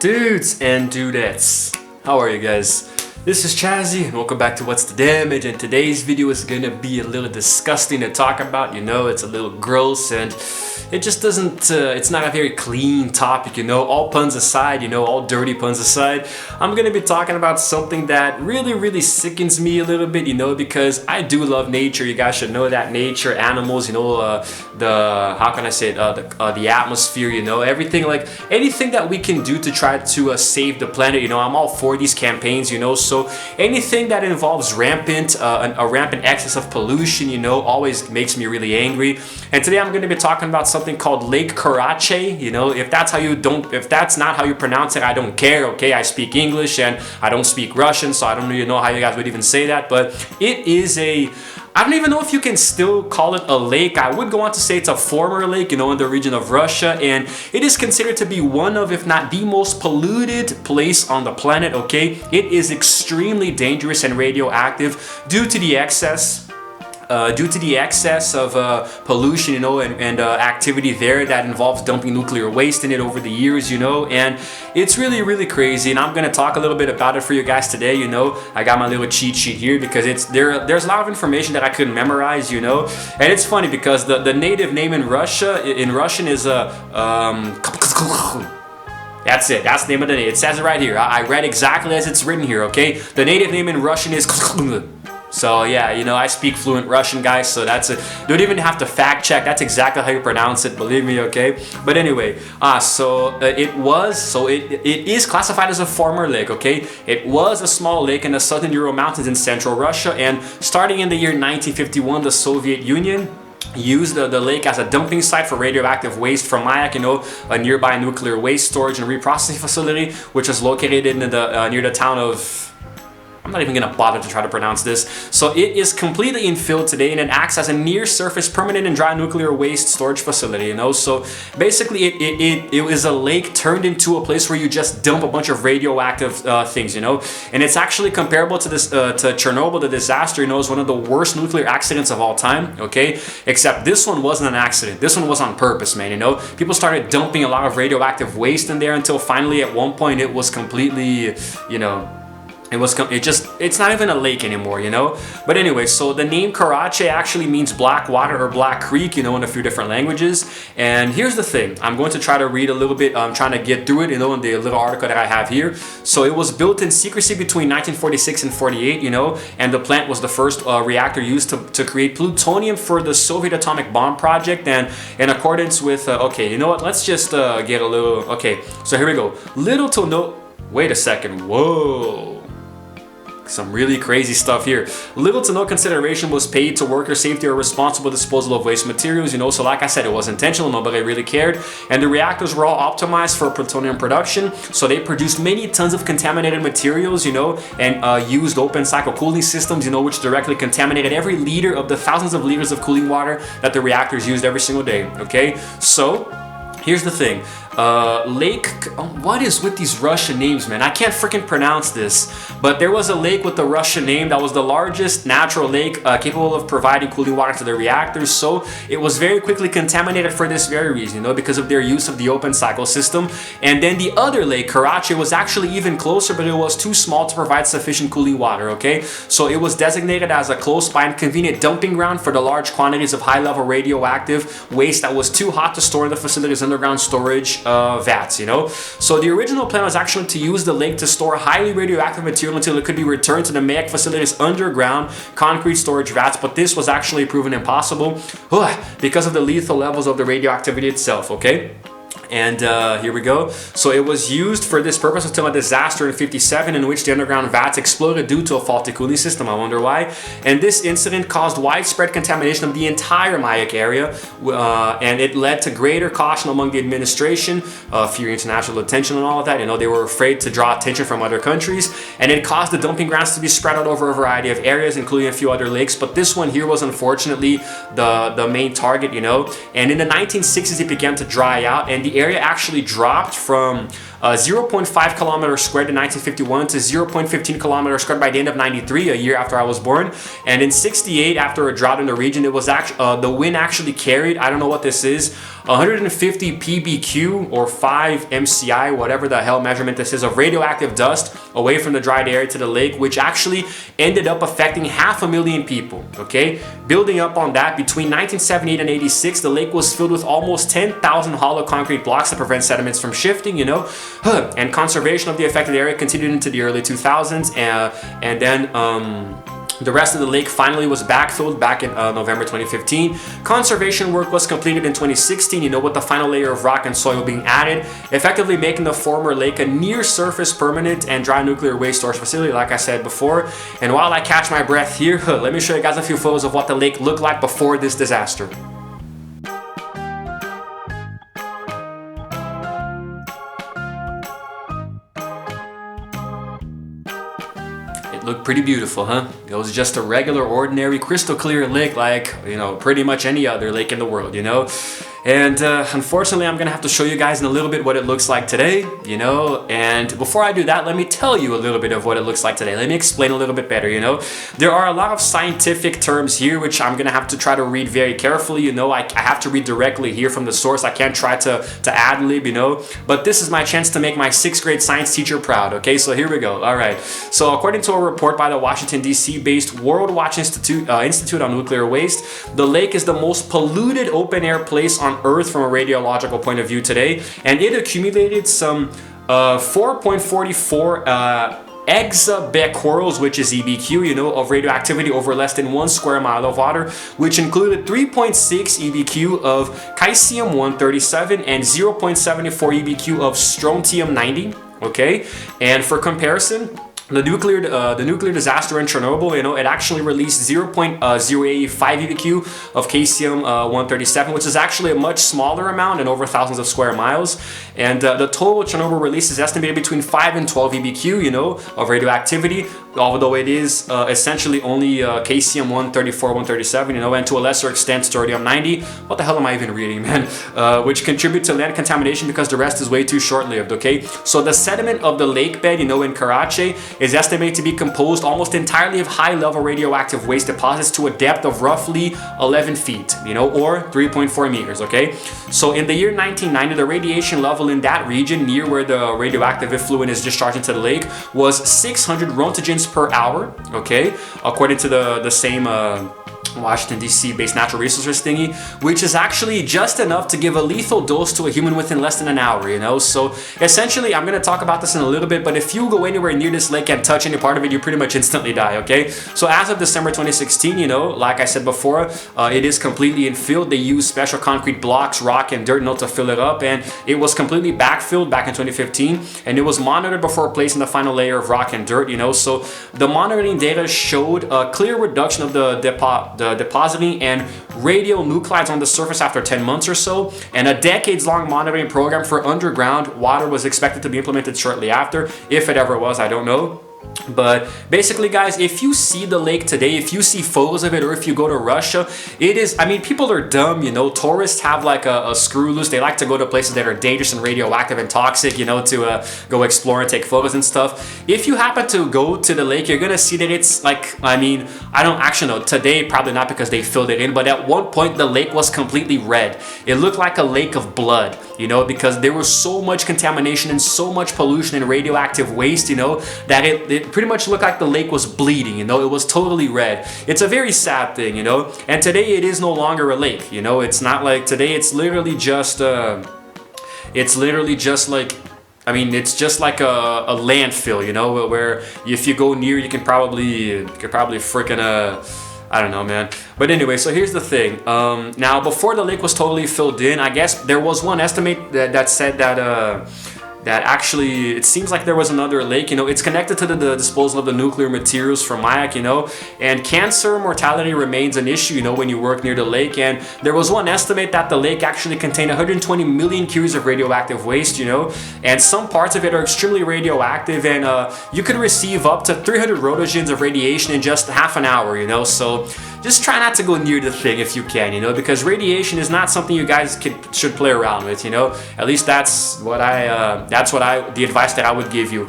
Dudes and dudettes, how are you guys? This is Chazzy and welcome back to What's the Damage, and today's video is gonna be a little disgusting to talk about, you know, it's a little gross and it just doesn't, it's not a very clean topic, you know, all puns aside, you know, all dirty puns aside. I'm gonna be talking about something that really sickens me a little bit, you know, because I do love nature. You guys should know that nature, animals, you know, how can I say it, the atmosphere, you know, everything, like anything that we can do to try to save the planet, you know, I'm all for these campaigns, you know, so anything that involves a rampant excess of pollution, you know, always makes me really angry. And today I'm going to be talking about something called Lake Karachay. You know, if that's not how you pronounce it, I don't care. Okay, I speak English and I don't speak Russian, so I don't really know how you guys would even say that. But it is I don't even know if you can still call it a lake. I would go on to say it's a former lake, you know, in the region of Russia, and it is considered to be one of, if not the most polluted place on the planet, okay? It is extremely dangerous and radioactive due to the excess of pollution, you know, and activity there that involves dumping nuclear waste in it over the years, you know, and it's really crazy. And I'm gonna talk a little bit about it for you guys today, you know. I got my little cheat sheet here because there's a lot of information that I couldn't memorize, you know, and it's funny because the native name in Russian is that's it. That's the name of the name. It says it right here. I read exactly as it's written here, okay? The native name in Russian is so yeah, you know, I speak fluent Russian, guys, so that's it. Don't even have to fact check. That's exactly how you pronounce it, believe me, okay? But anyway, it is classified as a former lake, okay? It was a small lake in the southern Ural Mountains in central Russia, and starting in the year 1951, the Soviet Union used the lake as a dumping site for radioactive waste from Mayak, you know, a nearby nuclear waste storage and reprocessing facility, which is located in near the town of... I'm not even gonna bother to try to pronounce this. So it is completely infilled today, and it acts as a near-surface permanent and dry nuclear waste storage facility, you know. So basically it is a lake turned into a place where you just dump a bunch of radioactive things, you know. And it's actually comparable to this to Chernobyl, the disaster, you know, is one of the worst nuclear accidents of all time, okay? Except this one wasn't an accident. This one was on purpose, man, you know. People started dumping a lot of radioactive waste in there until finally at one point it was completely, you know, it's not even a lake anymore, you know. But anyway, so the name Karachay actually means black water or black creek, you know, in a few different languages. And here's the thing, I'm going to try to read a little bit, I'm trying to get through it, you know, in the little article that I have here. So it was built in secrecy between 1946 and 48, you know, and the plant was the first reactor used to create plutonium for the Soviet atomic bomb project. And in accordance with okay, you know what, let's just get a little, okay, so here we go. Little to no, wait a second, whoa, some really crazy stuff here. Little to no consideration was paid to worker safety or responsible disposal of waste materials, you know, so like I said, it was intentional, nobody really cared. And the reactors were all optimized for plutonium production, so they produced many tons of contaminated materials, you know, and used open cycle cooling systems, you know, which directly contaminated every liter of the thousands of liters of cooling water that the reactors used every single day, okay? So here's the thing, what is with these Russian names, man? I can't freaking pronounce this, but there was a lake with the Russian name that was the largest natural lake capable of providing cooling water to the reactors, so it was very quickly contaminated for this very reason, you know, because of their use of the open cycle system. And then the other lake, Karachay, was actually even closer, but it was too small to provide sufficient cooling water, okay? So it was designated as a close by and convenient dumping ground for the large quantities of high-level radioactive waste that was too hot to store in the facility's underground storage vats, you know. So the original plan was actually to use the lake to store highly radioactive material until it could be returned to the Mayak facility's underground concrete storage vats, but this was actually proven impossible because of the lethal levels of the radioactivity itself, okay? And here we go. So it was used for this purpose until a disaster in '57 in which the underground vats exploded due to a faulty cooling system. I wonder why. And this incident caused widespread contamination of the entire Mayak area, and it led to greater caution among the administration, fearing international attention and all of that. You know, they were afraid to draw attention from other countries, and it caused the dumping grounds to be spread out over a variety of areas, including a few other lakes. But this one here was unfortunately the main target, you know. And in the 1960s, it began to dry out, and the area actually dropped from 0.5 kilometers squared in 1951 to 0.15 kilometers squared by the end of 93, a year after I was born. And in 68, after a drought in the region, it was actually the wind actually carried, I don't know what this is, 150 PBQ or 5 MCI, whatever the hell measurement this is, of radioactive dust away from the dried area to the lake, which actually ended up affecting 500,000 people, okay? Building up on that, between 1978 and 86, the lake was filled with almost 10,000 hollow concrete blocks to prevent sediments from shifting, you know? And conservation of the affected area continued into the early 2000s, and then the rest of the lake finally was backfilled back in November 2015. Conservation work was completed in 2016, you know, with the final layer of rock and soil being added, effectively making the former lake a near-surface permanent and dry nuclear waste storage facility, like I said before. And while I catch my breath here, let me show you guys a few photos of what the lake looked like before this disaster. Looked pretty beautiful, huh? It was just a regular, ordinary, crystal clear lake, like, you know, pretty much any other lake in the world, you know? And unfortunately, I'm gonna have to show you guys in a little bit what it looks like today, you know? And before I do that, let me tell you a little bit of what it looks like today. Let me explain a little bit better, you know? There are a lot of scientific terms here, which I'm gonna have to try to read very carefully, you know? I have to read directly here from the source. I can't try to ad-lib, you know? But this is my chance to make my 6th grade science teacher proud, okay? So here we go, all right. So according to a report by the Washington, D.C.-based World Watch Institute on Nuclear Waste, the lake is the most polluted open-air place on Earth from a radiological point of view today, and it accumulated some 4.44 exabecquerels, which is EBQ, you know, of radioactivity over less than 1 square mile of water, which included 3.6 EBQ of caesium-137 and 0.74 EBQ of strontium-90, okay? And for comparison, the nuclear disaster in Chernobyl, you know, it actually released 0.085 EBQ of caesium-137, which is actually a much smaller amount and over thousands of square miles. And the total Chernobyl release is estimated between 5 and 12 EBQ, you know, of radioactivity, although it is essentially only caesium-134, 137, you know, and to a lesser extent strontium-90. What the hell am I even reading, man? Which contribute to land contamination because the rest is way too short-lived, okay? So the sediment of the lake bed, you know, in Karachay is estimated to be composed almost entirely of high-level radioactive waste deposits to a depth of roughly 11 feet, you know, or 3.4 meters, okay? So in the year 1990, the radiation level in that region near where the radioactive effluent is discharged into the lake was 600 roentgens per hour, okay, according to the same Washington, D.C. based natural resources thingy, which is actually just enough to give a lethal dose to a human within less than an hour, you know? So essentially, I'm gonna talk about this in a little bit, but if you go anywhere near this lake and touch any part of it, you pretty much instantly die, okay? So as of December 2016, you know, like I said before, it is completely infilled. They use special concrete blocks, rock, and dirt, you know, to fill it up, and it was completely backfilled back in 2015, and it was monitored before placing the final layer of rock and dirt, you know? So the monitoring data showed a clear reduction of the depositing and radionuclides on the surface after 10 months or so, and a decades-long monitoring program for underground water was expected to be implemented shortly after, if it ever was, I don't know. But basically, guys, if you see the lake today, if you see photos of it, or if you go to Russia, it is, I mean, people are dumb, you know, tourists have like a screw loose. They like to go to places that are dangerous and radioactive and toxic, you know, to go explore and take photos and stuff. If you happen to go to the lake, you're gonna see that it's like, I mean, I don't actually know, today probably not because they filled it in, but at one point the lake was completely red. It looked like a lake of blood, you know, because there was so much contamination and so much pollution and radioactive waste, you know, that it pretty much looked like the lake was bleeding, you know, it was totally red. It's a very sad thing, you know, and today it is no longer a lake, you know, it's not like, today it's literally just like, I mean, it's just like a landfill, you know, where if you go near, you could probably freaking, I don't know, man. But anyway, so here's the thing. Now, before the lake was totally filled in, I guess there was one estimate that said that actually, it seems like there was another lake, you know, it's connected to the disposal of the nuclear materials from Mayak, you know, and cancer mortality remains an issue, you know, when you work near the lake. And there was one estimate that the lake actually contained 120 million curies of radioactive waste, you know, and some parts of it are extremely radioactive, and you could receive up to 300 roentgens of radiation in just half an hour, you know. So just try not to go near the thing if you can, you know, because radiation is not something you guys should play around with, you know. At least that's the advice that I would give you.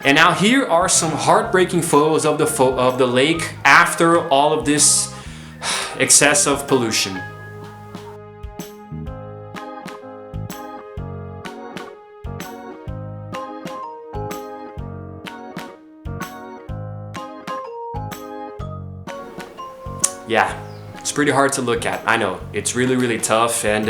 And now here are some heartbreaking photos of the lake after all of this excessive pollution. Yeah, it's pretty hard to look at. I know, it's really, really tough, and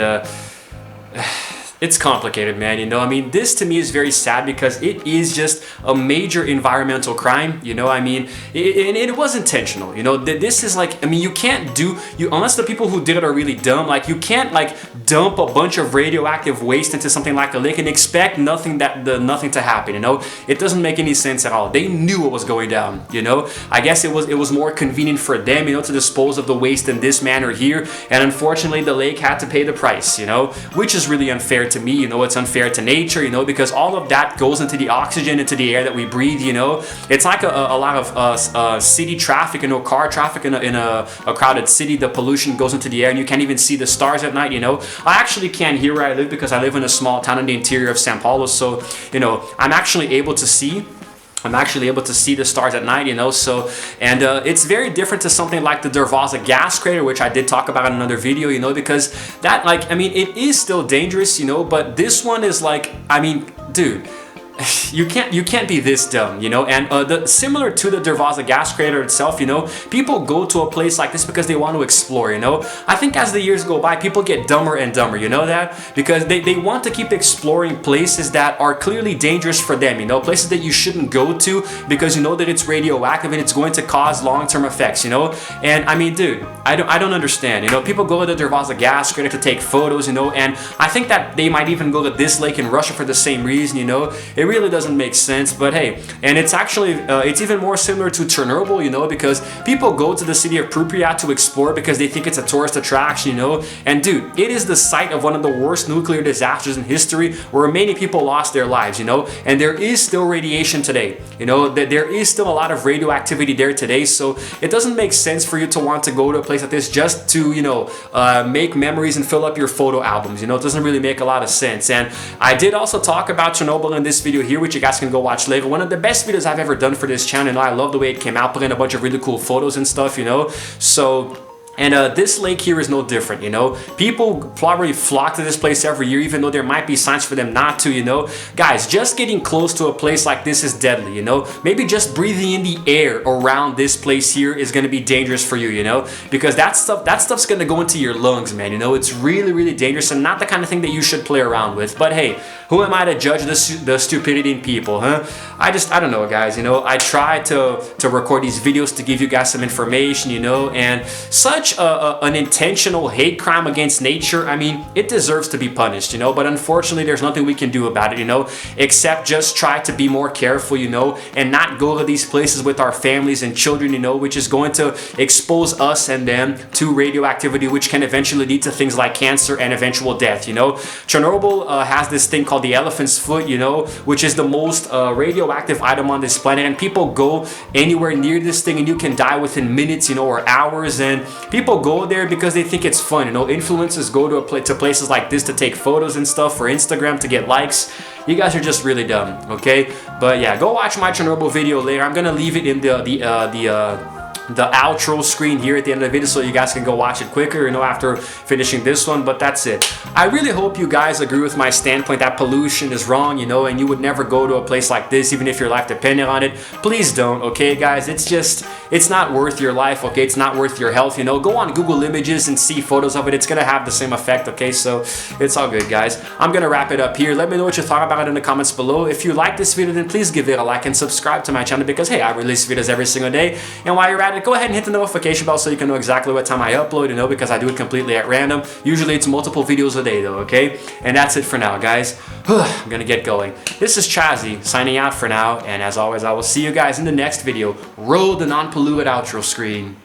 it's complicated, man, you know. I mean, this to me is very sad because it is just a major environmental crime, you know. I mean, it was intentional, you know. This is like, I mean, you can't do, unless the people who did it are really dumb, like you can't like dump a bunch of radioactive waste into something like a lake and expect nothing to happen, you know. It doesn't make any sense at all. They knew what was going down, you know. I guess it was more convenient for them, you know, to dispose of the waste in this manner here, and unfortunately the lake had to pay the price, you know, which is really unfair to me, you know. It's unfair to nature, you know, because all of that goes into the oxygen, into the air that we breathe, you know. It's like a lot of city traffic, you know, car traffic in a crowded city. The pollution goes into the air and you can't even see the stars at night, you know. I actually can't here where I live because I live in a small town in the interior of São Paulo, so, you know, I'm actually able to see the stars at night, you know. So, and it's very different to something like the Dervaza gas crater, which I did talk about in another video, you know, because that, like, I mean, it is still dangerous, you know, but this one is like, I mean, dude, you can't be this dumb, you know. And similar to the Dervaza gas crater itself, you know, people go to a place like this because they want to explore, you know. I think as the years go by, people get dumber and dumber, you know that, because they want to keep exploring places that are clearly dangerous for them, you know, places that you shouldn't go to because you know that it's radioactive and it's going to cause long-term effects, you know. And I mean, dude, I don't understand, you know. People go to the Dervaza gas crater to take photos, you know, and I think that they might even go to this lake in Russia for the same reason, you know. It really doesn't make sense, but hey, and it's actually it's even more similar to Chernobyl, you know, because people go to the city of Pripyat to explore because they think it's a tourist attraction, you know. And dude, it is the site of one of the worst nuclear disasters in history where many people lost their lives, you know, and there is still radiation today, you know, there is still a lot of radioactivity there today. So it doesn't make sense for you to want to go to a place like this just to, you know, make memories and fill up your photo albums, you know. It doesn't really make a lot of sense. And I did also talk about Chernobyl in this video here, which you guys can go watch later. One of the best videos I've ever done for this channel, and I love the way it came out, put in a bunch of really cool photos and stuff, you know. So, and this lake here is no different, you know. People probably flock to this place every year, even though there might be signs for them not to, you know. Guys, just getting close to a place like this is deadly, you know. Maybe just breathing in the air around this place here is going to be dangerous for you, you know, because that stuff's going to go into your lungs, man, you know. It's really, really dangerous and not the kind of thing that you should play around with. But hey, who am I to judge the stupidity in people, huh? I don't know, guys, you know. I try to record these videos to give you guys some information, you know, and such an intentional hate crime against nature, I mean, it deserves to be punished, you know, but unfortunately there's nothing we can do about it, you know, except just try to be more careful, you know, and not go to these places with our families and children, you know, which is going to expose us and them to radioactivity, which can eventually lead to things like cancer and eventual death, you know. Chernobyl has this thing called the elephant's foot, you know, which is the most radioactive item on this planet, and people go anywhere near this thing and you can die within minutes, you know, or hours. And people go there because they think it's fun, you know. Influencers go to places like this to take photos and stuff for Instagram to get likes. You guys are just really dumb, okay? But yeah, go watch my Chernobyl video later. I'm gonna leave it in the outro screen here at the end of the video so you guys can go watch it quicker, you know, after finishing this one. But that's it. I really hope you guys agree with my standpoint that pollution is wrong, you know, and you would never go to a place like this even if your life depended on it. Please don't, okay, guys? It's not worth your life, okay? It's not worth your health, you know. Go on Google Images and see photos of it. It's gonna have the same effect, okay? So it's all good, guys. I'm gonna wrap it up here. Let me know what you thought about it in the comments below. If you like this video, then please give it a like and subscribe to my channel because, hey, I release videos every single day. And while you're at it, go ahead and hit the notification bell so you can know exactly what time I upload, you know, because I do it completely at random. Usually it's multiple videos a day though, okay? And that's it for now, guys. I'm gonna get going. This is Chazzy signing out for now, and as always, I will see you guys in the next video. Roll the non-polluted outro screen.